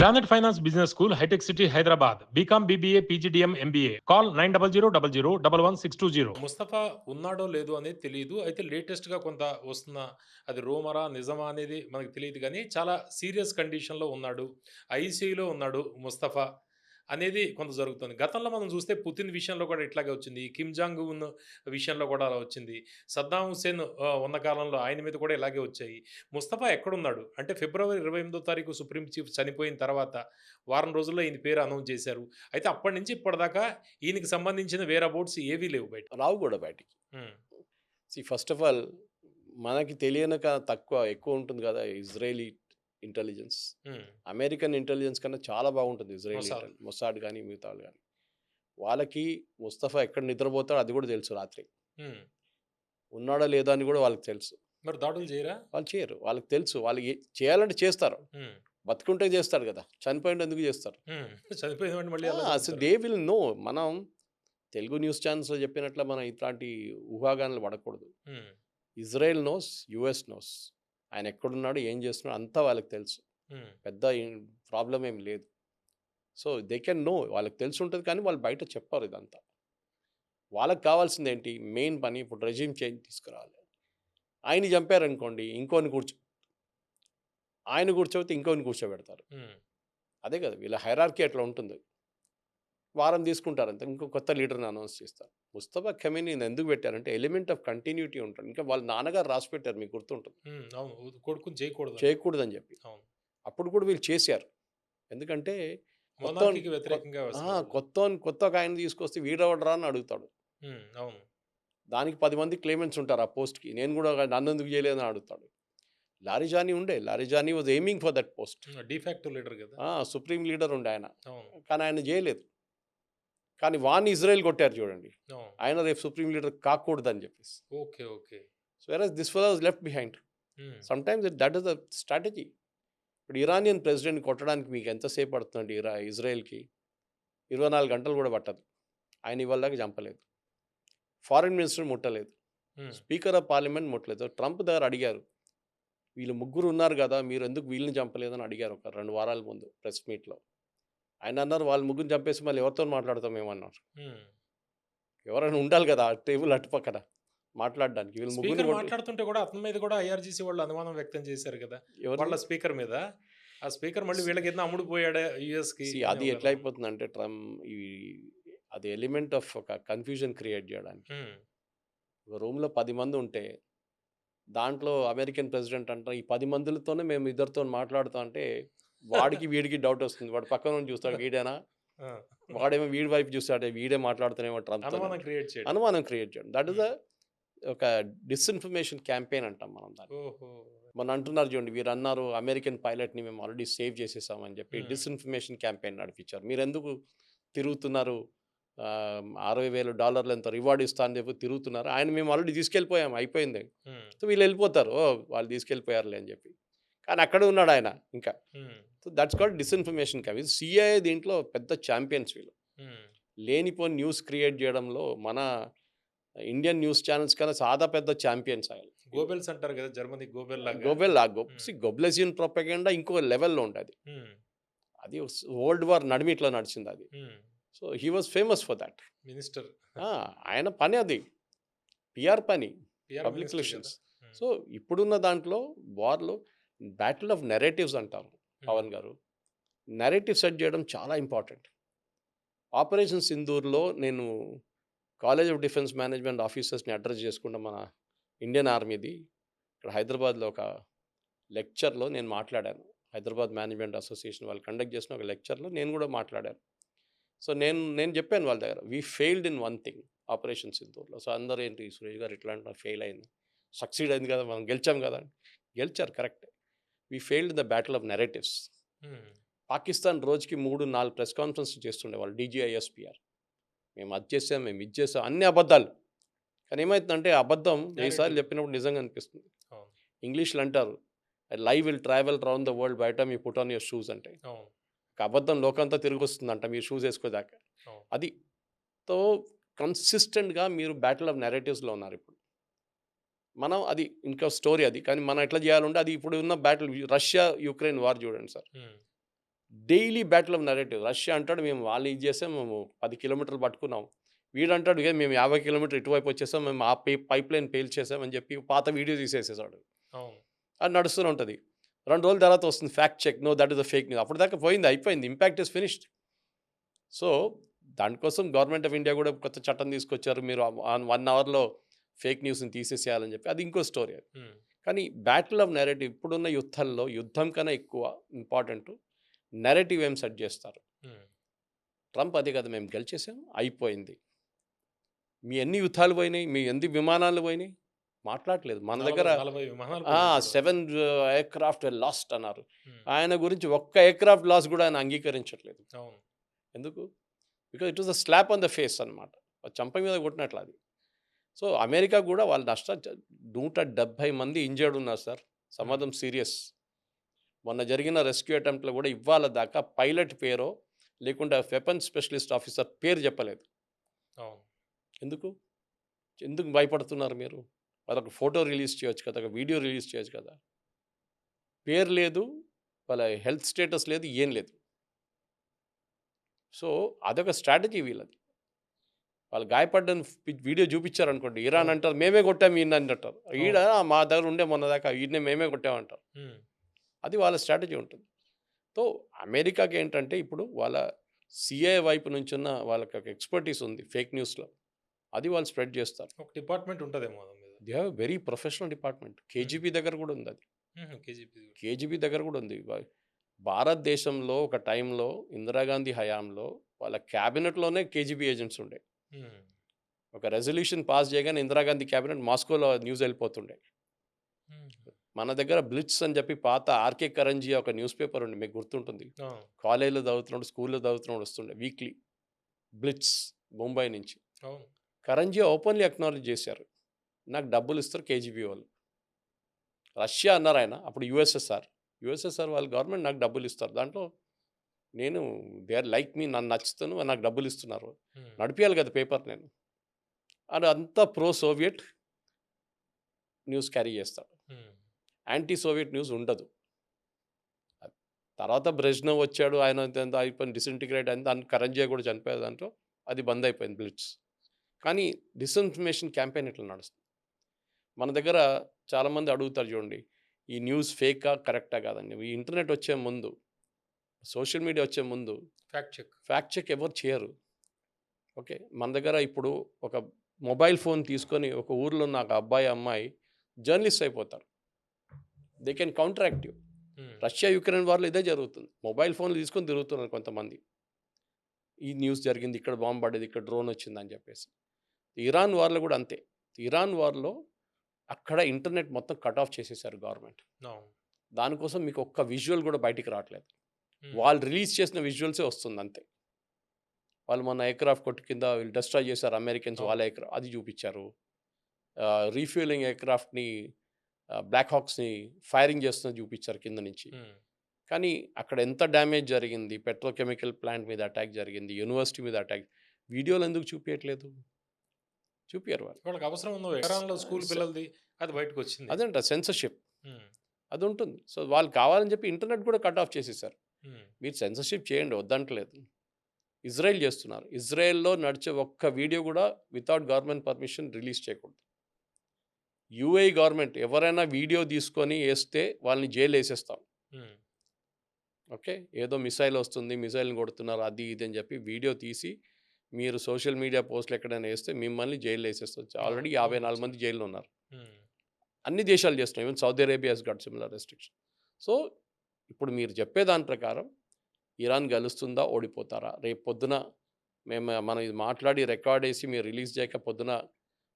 Planet Finance Business School, High-Tech City, Hyderabad. BCom, BBA, PGDM, MBA. Call 9000 Mustafa ఉన్నాడో లేదో అనేది తెలియదు. అయితే లేటెస్ట్‌గా కొంత వస్తున్న అది రూమరా, నిజమా అనేది మనకు తెలీదు గానీ, చాలా సీరియస్ కండిషన్‌లో ఉన్నాడు. ఐసీయూలో ఉన్నాడు ముస్తఫా అనేది కొంత జరుగుతుంది. గతంలో మనం చూస్తే పుతిన్ విషయంలో కూడా ఇట్లాగే వచ్చింది. కిమ్ జాంగ్ ఉన్ విషయంలో కూడా అలా వచ్చింది. సద్దాం హుస్సేన్ ఉన్న కాలంలో ఆయన మీద కూడా ఇలాగే వచ్చాయి. ముస్తఫా ఎక్కడున్నాడు? అంటే ఫిబ్రవరి 28దో తారీఖు సుప్రీం చీఫ్ చనిపోయిన తర్వాత వారం రోజుల్లో ఈయన పేరు అనౌన్స్ చేశారు. అయితే అప్పటి నుంచి ఇప్పటిదాకా ఈయనకి సంబంధించిన వేర్ అబౌట్స్ ఏవీ లేవు బయట. రావు కూడా బయటికి. హ్మ్. ఫస్ట్ ఆఫ్ ఆల్ మనకి తెలియనక ఎక్కువ ఉంటుంది కదా ఇజ్రాయలీ ఇంటెలిజెన్స్. హ్మ్. అమెరికన్ ఇంటెలిజెన్స్ కన్నా చాలా బాగుంటుంది ఇజ్రాయలీ మొసాద్. మొసాడ్ కానీ మిగతా వాళ్ళు కానీ. వాళ్ళకి ముస్తఫా ఎక్కడ నిద్రపోతాడో అది కూడా తెలుసు రాత్రి. హ్మ్. ఉన్నాడా లేదా అని కూడా వాళ్ళకి తెలుసు. మరి దాడులు చేయరా? వాళ్ళు చేయరు. వాళ్ళకి తెలుసు. వాళ్ళు చేయాలంటే చేస్తారు. హ్మ్. బతుకుంటే చేస్తాడు కదా! చనిపోయింటే ఎందుకు చేస్తారు? హ్మ్. చనిపోయిన వాడిని మళ్ళీ ఎలా అసలు చంపుతారు? They will know. మనం తెలుగు న్యూస్ ఛానల్స్‌లో చెప్పినట్ల మనం ఇట్లాంటి ఊహాగానాలు పడకూడదు. హ్మ్. Israel knows, US knows. ఆయన ఎక్కడున్నాడు, ఏం చేస్తున్నాడు అంతా వాళ్ళకి తెలుసు. హ్మ్. పెద్ద ప్రాబ్లమ్ ఏం లేదు. So, they can know. వాళ్ళకి తెలిసుంటది కానీ వాళ్ళు బయట చెప్పరు ఇదంతా. వాళ్ళకి కావాల్సిందేంటి? మెయిన్ పని ఇప్పుడు రెజ్యూమ్ చేంజ్ తీసుకురావాలి. ఆయన్ని చంపారనుకోండి ఇంకోడిని ఆయన కూర్చోబెడితే ఇంకోడిని కూర్చోబెడతారు. హ్మ్. అదే కదా! వీళ్ళ హైరార్కీ అట్లా ఉంటుంది. వారం తీసుకుంటారంతే. ఇంకో కొత్త లీడర్‌ని అనౌన్స్ చేస్తారు. ముస్తఫా ఖమీనీని ఎందుకు పెట్టారంటే ఎలిమెంట్ ఆఫ్ కంటిన్యూటీ ఉంటాడు. ఇంకా వాళ్ళ నాన్నగారు రాసి పెట్టారు మీకు గుర్తుంటుంది. హ్మ్. అవును. కొడుకుని చేయకూడదని. చేయకూడదని చెప్పి. అవును. అప్పుడు కూడా వీళ్ళు చేశారు. ఎందుకంటే కొత్తోన్ మొనార్కీకి వ్యతిరేకంగా అసలు వాళ్ళు. కొత్త ఒక ఆయన్ని తీసుకొస్తే వీడెవడురా అని అడుగుతాడు. హ్మ్. అవును. దానికి 10 మంది క్లెయిమెంట్స్ ఉంటారు ఆ పోస్ట్‌కి. నేను కూడా నన్నెందుకు చేయలేదని అడుగుతాడు. Larijani was aiming for that post. De facto leader గదా! సుప్రీం లీడర్ ఉండే ఆయన. అవును. కానీ ఆయన చేయలేదు. కానీ వాడిని ఇజ్రాయెల్ కొట్టారు చూడండి. అవును. ఆయన రేపు సుప్రీం లీడర్ కాకూడదని చెప్పేసి. ఓకే. ఓకే. సో వెరస్ this fellow was left behind. Hmm. Sometimes that is the strategy. ఇప్పుడు ఇరానియన్ ప్రెసిడెంట్‌ని కొట్టడానికి మీకు ఎంతసేపు పడుతుందండి ఇజ్రాయెల్‌కి? 24 గంటలు కూడా పట్టదు. ఆయన ఇవాళ దాకా చంపలేదు. ఫారెన్ మినిస్టర్ ముట్టలేదు. హ్మ్. స్పీకర్ ఆఫ్ పార్లమెంట్ ముట్టలేదు. ట్రంప్ దగ్గర అడిగారు. వీళ్ళు ముగ్గురు ఉన్నారు కదా! మీరు ఎందుకు వీళ్ళని చంపలేదని అడిగారు ఒక 2 వారాల ముందు ప్రెస్ మీట్‌లో. ఆయన అన్నారు వాళ్ళు ముగ్గురిని చంపేసి మళ్ళీ ఎవరితోని మాట్లాడతాం మేము అన్నారు. హ్మ్. ఎవరైనా ఉండాలి కదా! ఆ టేబుల్ అటుపక్కన మాట్లాడడానికి. వీళ్ళు ముగ్గురిని స్పీకర్ మాట్లాడుతుంటే కూడా అతని మీద కూడా ఐఆర్‌జీసీ వాళ్ళు అనుమానం వ్యక్తం చేశారు కదా! ఎవరిని వాళ్ళ స్పీకర్ మీద. ఆ స్పీకర్ మళ్ళీ వీళ్ళకేదైనా అమ్ముడుపోయాడా యూఎస్‌కి అని అది ఒక ఎట్లా అనుమానం. అయిపోతుందంటే అది ఎలిమెంట్ ఆఫ్ ఒక కన్‌ఫ్యూజన్ క్రియేట్ చేయడానికి. హ్మ్. ఒక రూమ్‌లో 10 మంది ఉంటే దాంట్లో అమెరికన్ ప్రెసిడెంట్ ఈ 10 మందిలతోనే మేము ఇద్దరితోని మాట్లాడుతాం అంటే వాడికి వీడికి డౌట్ వస్తుంది. వాడు పక్కనోడిని చూస్తాడు వీడేనా? ఆ! వాడేమో వీడి వైపు చూస్తాడు. వీడే మాట్లాడుతున్నామో ట్రంప్‌తోని అనుమానం అంటాడు. క్రియేట్ చేయడం. అనుమానం క్రియేట్ చేయడం. దట్ ఈస్ హ్మ్. ఒక డిస్ఇన్ఫర్మేషన్ క్యాంపెయిన్ అంటాం మనం దాన్ని. ఓహో! మొన్న అంటున్నారు చూడండి వీరన్నారు అమెరికన్ పైలట్‌ని మేము ఆల్రెడీ సేవ్ చేసేసాం అని చెప్పి హ్మ్. డిస్ఇన్ఫర్మేషన్ క్యాంపెయిన్ నడిపించారు. మీరెందుకు తిరుగుతున్నారు? $60,000 ఎంతో రివార్డ్ ఇస్తా అని చెప్పి తిరుగుతున్నారు. ఆయన మేము ఆల్రెడీ తీసుకెళ్ళిపోయాం అయిపోయింది. హ్మ్. సో వీళ్ళు వెళ్ళిపోతారు. వాళ్ళు తీసుకెళ్ళిపోయారులే అని చెప్పి. కానీ అక్కడే ఉన్నాడు ఆయన ఇంకా. హ్మ్. So that's called disinformation campaign. CIA దీంట్లో పెద్ద చాంపియన్స్ వీళ్ళు. హ్మ్. లేనిపోని న్యూస్ క్రియేట్ చేయడంలో మన ఇండియన్ న్యూస్ ఛానెల్స్ కన్నా చాలా పెద్ద చాంపియన్స్ ఆయన. గోబెల్స్ అంటారు కదా! జర్మనీ గోబెల్ లాగా. హ్మ్. గొబ్లెసియన్ ప్రొపగండా ఇంకో లెవెల్‌లో ఉండేది. హ్మ్. అది వరల్డ్ వార్ నడిమిట్లా నడిచిందది. హ్మ్. So he was famous for that. Minister. ఆయన పని అది. పీఆర్ పని. PR public minister relations. కదా! హ్మ్. సో ఇప్పుడున్న దాంట్లో వార్‌లో బ్యాటిల్ ఆఫ్ నెరేటివ్స్ అంటారు హ్మ్. పవన్ గారు. నెరేటివ్ సెట్ చేయడం చాలా ఇంపార్టెంట్. ఆపరేషన్ సింధూర్‌లో నేను కాలేజ్ ఆఫ్ డిఫెన్స్ మేనేజ్మెంట్ ఆఫీసర్స్‌ని అడ్రెస్ చేసుకుంటా మన ఇండియన్ ఆర్మీది. ఇక్కడ హైదరాబాద్‌లో ఒక లెక్చర్‌లో నేను మాట్లాడాను. హైదరాబాద్ మేనేజ్మెంట్ అసోసియేషన్ వాళ్ళు కండక్ట్ చేసిన ఒక లెక్చర్‌లో నేను కూడా మాట్లాడాను. సో నేను చెప్పాను వాళ్ళ దగ్గర. We failed in one thing operation సింధూర్‌లో. సో అందరూ ఏంటి సురేష్ గారు ఇట్లా అంటున్నారు ఫెయిల్ అయింది. సక్సీడ్ అయింది కదా! మనం గెలిచాం కదా! గెలిచారు కరెక్టే. We failed in the battle of narratives. హ్మ్. పాకిస్తాన్ రోజుకి 3, 4 ప్రెస్ కాన్ఫరెన్స్‌లు చేస్తుండేవాళ్ళు డీజీఐఎస్‌పీఆర్. మేము అది చేసాం, మేము ఇది చేసాం అన్నీ అబద్ధాలు. కానీ ఏమైతుందంటే ఆ అబద్ధం 1000 సార్లు నేరేటివ్. చెప్పినప్పుడు నిజంగా అనిపిస్తుంది. అవును. ఇంగ్లీష్‌లో అంటారు live will travel round the world by the time you put on your shoes అంటే. అవును. ఒక అబద్ధం లోకంతా తిరిగొస్తుందంట మీరు షూస్ ఏసుకోదాకా. అవును. అది. సో కన్సిస్టెంట్‌గా మీరు బ్యాటిల్ ఆఫ్ నెరేటివ్స్‌లో ఉన్నారిప్పుడు. మనం అది ఇంకా స్టోరీ అది. కానీ మనం ఎట్లా చేయాలంటే అది ఇప్పుడు ఉన్న బ్యాటిల్ రష్యా, యుక్రెయిన్ వార్ చూడండి సార్. హ్మ్. Daily battle of narrative. Russia అంటాడు మేము వాళ్ళు ఇది చేసాం, మేము 10 కిలోమీటర్లు పట్టుకున్నాం. వీడంటాడు మేము 50 కిలోమీటర్లు ఇటువైపు వచ్చేసాం, మేము ఆ పైప్ లైన్ పేల్చేసాం అని చెప్పి పాత వీడియో తీసేసేసాడు. అవును. అది నడుస్తూనే ఉంటుంది. 2 రోజుల తర్వాత వస్తుంది fact check, no that is the fake news. అప్పటిదాకా పోయింది, అయిపోయింది. Impact is finished. సో, దానికోసం గవర్నమెంట్ ఆఫ్ ఇండియా కూడా కొత్త చట్టం తీసుకొచ్చారు. మీరు 1 అవర్‌లో ఫేక్ న్యూస్‌ని తీసేసేయాలని చెప్పి. అది ఇంకో స్టోరీ అది. హ్మ్. కానీ బ్యాటిల్ ఆఫ్ నరేటివ్ ఇప్పుడున్న యుద్ధాల్లో యుద్ధం కన్నా ఎక్కువ ఇంపార్టెంట్ నరేటివ్ ఏం సెట్ చేస్తారు. హ్మ్. ట్రంప్ అదే కదా మేము గెలిచేసాం, అయిపోయింది. మీ ఎన్ని యుద్ధాలు పోయినాయి, మీ ఎన్ని విమానాలు పోయినాయి మాట్లాడలేదు. మన దగ్గర 40 విమానాలు పోయినాయి ఇప్పటివరకు. 7 ఎయిర్‌క్రాఫ్ట్ లాస్ట్ అన్నారు. హ్మ్. ఆయన గురించి ఒక్క ఎయిర్‌క్రాఫ్ట్ లాస్ కూడా ఆయన అంగీకరించట్లేదు. అవును. ఎందుకు? Because it was a slab on the face అనమాట. చంప మీద కొట్టినట్లు అది. సో, అమెరికా కూడా వాళ్ళ 170 మంది ఇంజర్డ్ ఉన్నారు సార్. సమ్ ఆఫ్ హ్మ్. Them serious. మొన్న జరిగిన రెస్క్యూ అటెంప్ట్‌లో కూడా ఇవాళ దాకా పైలట్ పేరో, లేకుంటే వెపన్ స్పెషలిస్ట్ ఆఫీసర్ పేరు చెప్పలేదు. అవును. ఎందుకు? ఎందుకు భయపడుతున్నారు మీరు? వాళ్ళొక ఫోటో రిలీజ్ చేయొచ్చు కదా! ఒక వీడియో రిలీజ్ చేయొచ్చు కదా! పేరు లేదు, వాళ్ళ హెల్త్ స్టేటస్ లేదు, ఏం లేదు. సో, అదొక స్ట్రాటజీ వీళ్ళది. వాళ్ళు గాయపడ్డని వీడియో చూపించారనుకోండి, ఇరాన్ అవును. అంటారు మేమే కొట్టాం ఈయనని అంటారు. ఈడ అవును. మా దగ్గర ఉండే మొన్నదాకా ఈడనే మేమే కొట్టామంటారు. హ్మ్. అది వాళ్ళ స్ట్రాటజీ ఉంటుంది. సో, అమెరికాకి ఏంటంటే ఇప్పుడు వాళ్ళ సీఐఏ వైపు నుంచున్న వాళ్ళకి ఒక ఎక్స్‌పర్టీస్ ఉంది ఫేక్ న్యూస్‌లో. అది వాళ్ళు స్ప్రెడ్ చేస్తారు. ఒక డిపార్ట్‌మెంట్ ఉంటదేమో దాని మీద. They have very professional department. హ్మ్. కేజీబీ దగ్గర కూడా ఉంది అది. హుహు. కేజీపీ. కేజీబీ దగ్గర కూడా ఉంది. భారతదేశంలో ఒక టైంలో ఇందిరాగాంధీ హయాంలో వాళ్ళ క్యాబినెట్‌లోనే కేజీబీ ఏజెంట్స్ ఉండే. హ్మ్. ఒక రెజల్యూషన్ పాస్ చేయగానే ఇందిరాగాంధీ క్యాబినెట్ మాస్కోలో న్యూస్ వెళ్ళిపోతుండే. హుహు. మన దగ్గర బ్లిట్స్ అని చెప్పి పాత ఆర్కే కరంజీ ఒక న్యూస్ పేపర్ ఉండే, మీకు గుర్తుంటుంది. ఆ! కాలేజ్‌లో చదువుతున్నప్పుడు, స్కూల్‌లో చదువుతున్నప్పుడు వస్తుండే వీక్లీ. బ్లిట్స్ ముంబై నుంచి. అవును. కరంజీ ఓపెన్‌లీ అక్నాలెడ్జ్ చేశారు. నాకు డబ్బులు ఇస్తారు కేజీబీ వాళ్ళు. రష్యా అన్నారాయన. అప్పుడు యూఎస్ఎస్ఆర్. యూఎస్ఎస్ఆర్ వాళ్ళ గవర్నమెంట్ నాకు డబ్బులు ఇస్తారు. దాంట్లో నేను దే ఆర్ లైక్ మీ, నన్ను నచ్చుతాను, నాకు డబ్బులు ఇస్తున్నారు. హ్మ్. నడిపియాలి కదా పేపర్ నేను. ఆడు అంతా ప్రో సోవియట్ న్యూస్ క్యారీ చేస్తాడు. హ్మ్. యాంటీ సోవియట్ న్యూస్ ఉండదు. అది. తర్వాత బ్రెజ్నెవ్ వచ్చాడు. ఆయన ఎంత అయిపోయింది, డిసింటిగ్రేట్ అయింది. దాని కరంజియా కూడా చనిపోయారు దాంట్లో. అది బంద్ అయిపోయింది బ్లిట్స్. కానీ డిస్ఇన్ఫర్మేషన్ క్యాంపెయిన్ ఇట్లా నడుస్తుంది. మన దగ్గర చాలామంది అడుగుతారు చూడండి, ఈ న్యూస్ ఫేకా, కరెక్టా కాదని. ఈ ఇంటర్నెట్ వచ్చే ముందు, సోషల్ మీడియా వచ్చే ముందు ఫ్యాక్ట్ చెక్. ఫ్యాక్ట్ చెక్ ఎవరు చేయరు. ఓకే. మన దగ్గర ఇప్పుడు ఒక మొబైల్ ఫోన్ తీసుకొని ఒక ఊర్లో ఉన్న ఒక అబ్బాయి, అమ్మాయి జర్నలిస్ట్ అయిపోతారు. They can counteract you. హ్మ్. రష్యా, యుక్రెయిన్ వార్‌లో ఇదే జరుగుతుంది. మొబైల్ ఫోన్‌లు తీసుకొని తిరుగుతున్నారు కొంతమంది. ఈ న్యూస్ జరిగింది, ఇక్కడ బాంబ్ పడ్డది, ఇక్కడ డ్రోన్ వచ్చిందని చెప్పేసి. ఇరాన్ వార్‌లో కూడా అంతే. ఇరాన్ వార్‌లో అక్కడ ఇంటర్నెట్ మొత్తం కట్ ఆఫ్ చేసేసారు గవర్నమెంట్. అవును. దానికోసం మీకు ఒక్క విజువల్ కూడా బయటికి రావట్లేదు. హ్మ్. వాళ్ళు రిలీజ్ చేసిన విజువల్సే వస్తుంది అంతే. వాళ్ళు మొన్న ఎయిర్‌క్రాఫ్ట్ కొట్టు కింద వీళ్ళు డెస్ట్రాయ్ చేశారు అమెరికన్స్ వాళ్ళ అవును. అది చూపించారు. రీఫ్యూయలింగ్ ఎయిర్‌క్రాఫ్ట్‌ని, బ్లాక్ హాక్స్‌ని ఫైరింగ్ చేస్తున్నది చూపించారు కింద నుంచి. హ్మ్. కానీ అక్కడ ఎంత డ్యామేజ్ జరిగింది, పెట్రోకెమికల్ ప్లాంట్ మీద అటాక్ జరిగింది, యూనివర్సిటీ మీద అటాక్, వీడియోలు ఎందుకు చూపియట్లేదు? చూపియరు వాళ్ళు. వాళ్ళకి అవసరం ఉందో ఇరాన్‌లో స్కూల్ సె పిల్లలది అది బయటకొచ్చింది. అదంట సెన్సర్‌షిప్. హ్మ్. అది ఉంటుంది. సో, వాళ్ళు కావాలని చెప్పి ఇంటర్నెట్ కూడా కట్ ఆఫ్ చేసేసారు. హ్మ్. మీరు సెన్సర్‌షిప్ చేయండి, వద్దంటలేదు. ఇజ్రాయెల్ చేస్తున్నారు. ఇజ్రాయెల్‌లో నడిచే ఒక్క వీడియో కూడా వితౌట్ గవర్నమెంట్ పర్మిషన్ రిలీజ్ చేయకూడదు. యూఏఈ గవర్నమెంట్ ఎవరైనా వీడియో తీసుకొని ఏస్తే వాళ్ళని జైల్‌లో ఏసేస్తాం. హ్మ్. ఓకే. ఏదో మిసైల్ వస్తుంది, మిసైల్‌ని కొడుతున్నారు, అది ఇది అని చెప్పి వీడియో తీసి మీరు సోషల్ మీడియా పోస్ట్‌లు ఎక్కడైనా ఏస్తే మిమ్మల్ని జైల్‌లో ఏసేస్తారు. అవును. ఆల్రెడీ అవును. 54 మంది వచ్చింది. జైల్‌లో ఉన్నారు. హ్మ్. అన్ని దేశాలు చేస్తున్నాయి. Even Saudi Arabia has got similar restriction. So, ఇప్పుడు మీరు చెప్పే దాని ప్రకారం ఇరాన్ గెలుస్తుందా? ఓడిపోతారా? రేపు పొద్దున మనం ఇది మాట్లాడి రికార్డ్ ఏసి మీరు రిలీజ్ చేయక పొద్దున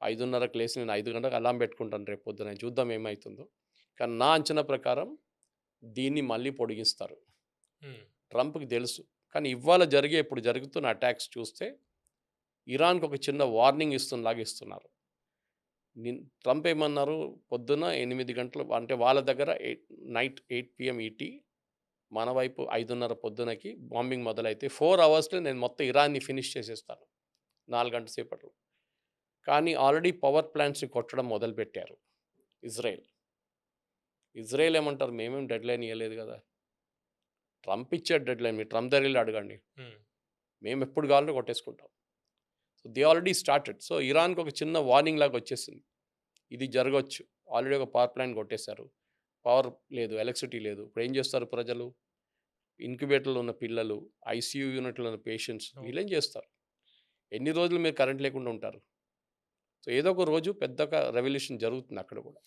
5:30కి లేసి నేను 5 గంటలకు అలారం పెట్టుకుంటాను రేపు పొద్దున. చూద్దాం ఏమైతుందో. కానీ నా అంచనా ప్రకారం దీన్ని మళ్ళీ పొడిగిస్తారు. హ్మ్. ట్రంప్‌కి తెలుసు. కానీ ఇవాళ ఇప్పుడు జరుగుతున్న అటాక్స్ చూస్తే ఇరాన్‌కి ఒక చిన్న వార్నింగ్ ఇస్తున్నలాగా ఇస్తున్నారు. ట్రంప్ ఏమన్నారు, పొద్దున 8 గంటలు అంటే వాళ్ళ దగ్గర నైట్ 8 పీఎం ఈటీ, మన వైపు 5:30 పొద్దునకి బాంబింగ్ మొదలైతే 4 అవర్స్‌లో నేను మొత్తం ఇరాన్‌ని ఫినిష్ చేసేస్తాను. 4 గంటల సేపట్లో. కానీ ఆల్రెడీ పవర్ ప్లాంట్స్‌ని కొట్టడం మొదలుపెట్టారు ఇజ్రాయెల్. ఇజ్రాయెల్ ఏమంటారు, మేమేం డెడ్‌లైన్ ఇయ్యలేదు గదా! ట్రంప్ ఇచ్చే డెడ్‌లైన్ మీరు ట్రంప్ దగ్గరెళ్లి అడగండి. హ్మ్. మేము ఎప్పుడు కావాలంటే కొట్టేసుకుంటాం. So, they already started. So, ఇరాన్‌కి ఒక చిన్న వార్నింగ్ లాగా వచ్చేసింది. ఇది జరగొచ్చు. ఆల్రెడీ ఒక పవర్ ప్లాంట్ కొట్టేశారు. పవర్ లేదు, ఎలక్ట్రిసిటీ లేదు. ఇప్పుడేం చేస్తారు ప్రజలు? ఇంక్యుబేటర్‌లో ఉన్న పిల్లలు, ఐసీయూ యూనిట్‌లో ఉన్న పేషెంట్స్ అవును. వీళ్ళేం చేస్తారు? ఎన్ని రోజులు మీరు కరెంట్ లేకుండా ఉంటారు? సో, ఏదో ఒక రోజు పెద్దగా రెవల్యూషన్ జరుగుతుంది అక్కడ కూడా.